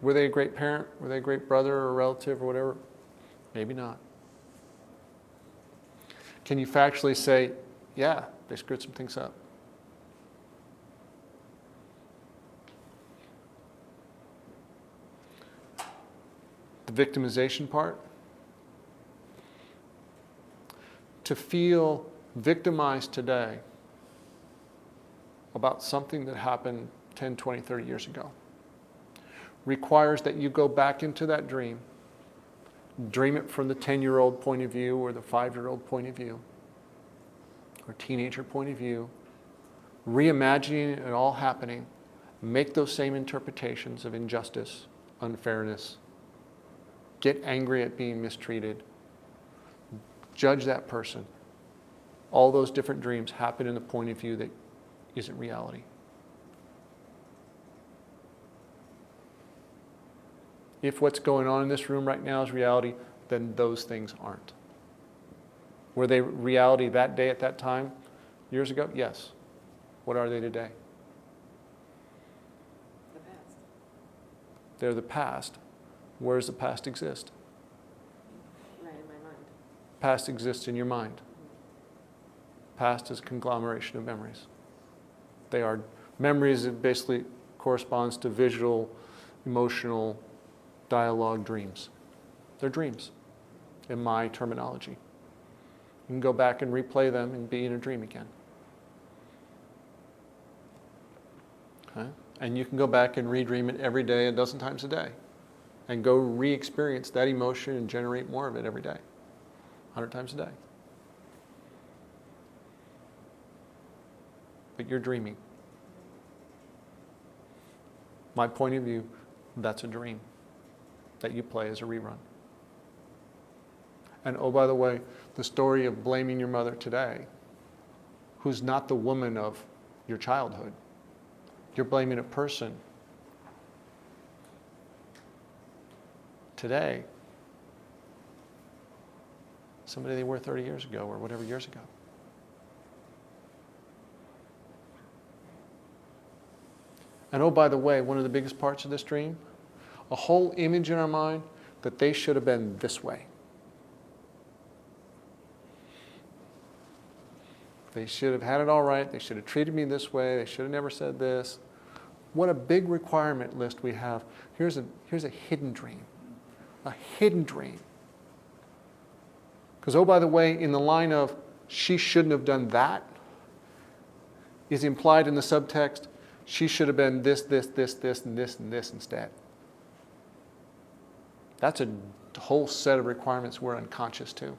Were they a great parent? Were they a great brother or relative or whatever? Maybe not. Can you factually say, yeah, they screwed some things up? The victimization part. To feel victimized today about something that happened 10, 20, 30 years ago requires that you go back into that dream it from the 10-year-old point of view or the 5-year-old point of view or teenager point of view, reimagining it all happening, make those same interpretations of injustice, unfairness, get angry at being mistreated, judge that person. All those different dreams happen in the point of view that isn't reality. If what's going on in this room right now is reality, then those things aren't. Were they reality that day at that time, years ago? Yes. What are they today? The past. They're the past. Where does the past exist? Right in my mind. Past exists in your mind. Past is a conglomeration of memories. They are memories that basically corresponds to visual, emotional, dialogue dreams. They're dreams, in my terminology. You can go back and replay them and be in a dream again. Okay? And you can go back and redream it every day, a dozen times a day, and go re-experience that emotion and generate more of it every day, 100 times a day. But you're dreaming. My point of view, that's a dream that you play as a rerun. And oh, by the way, the story of blaming your mother today, who's not the woman of your childhood, you're blaming a person today, somebody they were 30 years ago or whatever years ago. And oh, by the way, one of the biggest parts of this dream, a whole image in our mind that they should have been this way. They should have had it all right. They should have treated me this way. They should have never said this. What a big requirement list we have. Here's a hidden dream. A hidden dream. Because, oh, by the way, in the line of she shouldn't have done that is implied in the subtext, she should have been this, and this instead. That's a whole set of requirements we're unconscious to.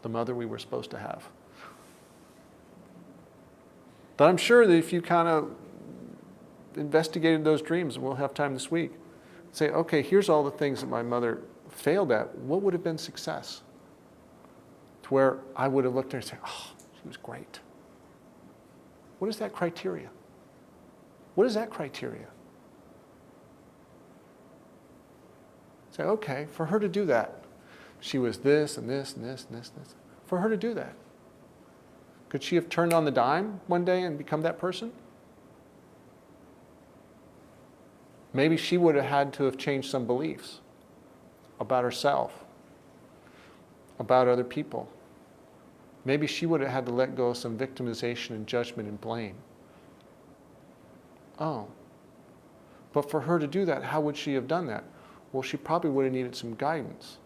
The mother we were supposed to have. But I'm sure that if you kind of investigated those dreams, and we'll have time this week, say, okay, here's all the things that my mother failed at. What would have been success? To where I would have looked at her and said, oh, she was great. What is that criteria? What is that criteria? Say, okay, for her to do that, she was this and this and this and this and this. For her to do that, could she have turned on the dime one day and become that person? Maybe she would have had to have changed some beliefs about herself, about other people. Maybe she would have had to let go of some victimization and judgment and blame. Oh, but for her to do that, how would she have done that? Well, she probably would have needed some guidance.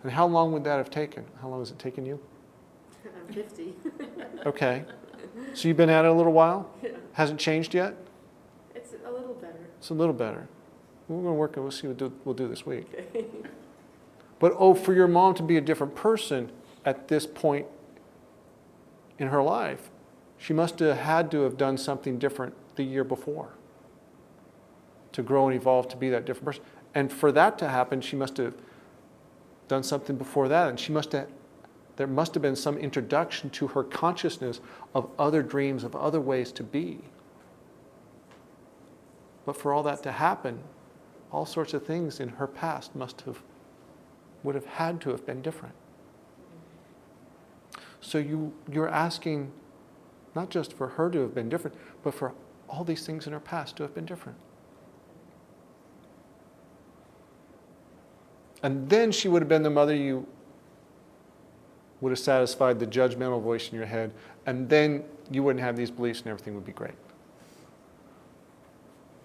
And how long would that have taken? How long has it taken you? I'm 50. Okay. So you've been at it a little while? Yeah. Hasn't changed yet? It's a little better. It's a little better. We're going to work and we'll see what we'll do this week. Okay. But oh, for your mom to be a different person at this point in her life, she must have had to have done something different the year before to grow and evolve to be that different person. And for that to happen, she must have done something before that, and there must have been some introduction to her consciousness of other dreams, of other ways to be. But for all that to happen, all sorts of things in her past would have had to have been different. So you're asking Not just for her to have been different, but for all these things in her past to have been different. And then she would have been the mother you would have satisfied the judgmental voice in your head, and then you wouldn't have these beliefs and everything would be great.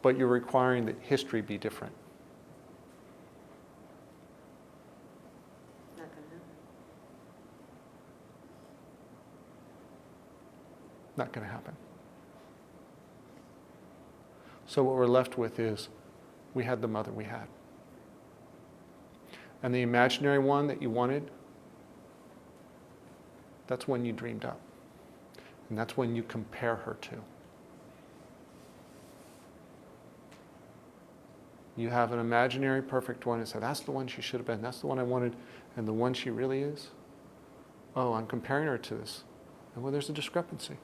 But you're requiring that history be different. Not gonna happen. Not going to happen. So what we're left with is, we had the mother we had. And the imaginary one that you wanted, that's one you dreamed up. And that's when you compare her to. You have an imaginary perfect one and say, that's the one she should have been, that's the one I wanted, and the one she really is, oh, I'm comparing her to this. And well, there's a discrepancy.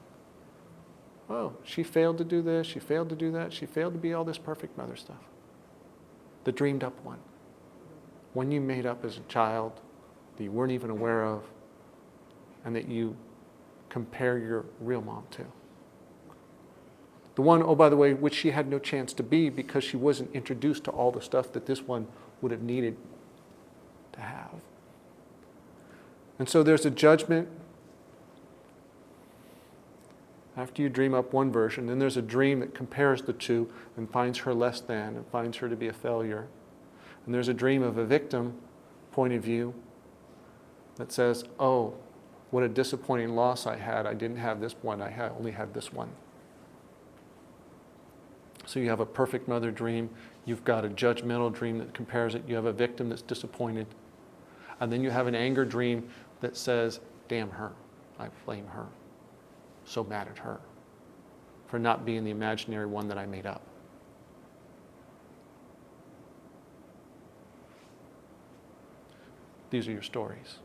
Oh, she failed to do this, she failed to do that, she failed to be all this perfect mother stuff. The dreamed up one. One you made up as a child, that you weren't even aware of, and that you compare your real mom to. The one, oh, by the way, which she had no chance to be because she wasn't introduced to all the stuff that this one would have needed to have. And so there's a judgment after you dream up one version. Then there's a dream that compares the two and finds her less than and finds her to be a failure. And there's a dream of a victim point of view that says, oh, what a disappointing loss I had. I didn't have this one. I only had this one. So you have a perfect mother dream. You've got a judgmental dream that compares it. You have a victim that's disappointed. And then you have an anger dream that says, damn her. I blame her. So mad at her for not being the imaginary one that I made up. These are your stories.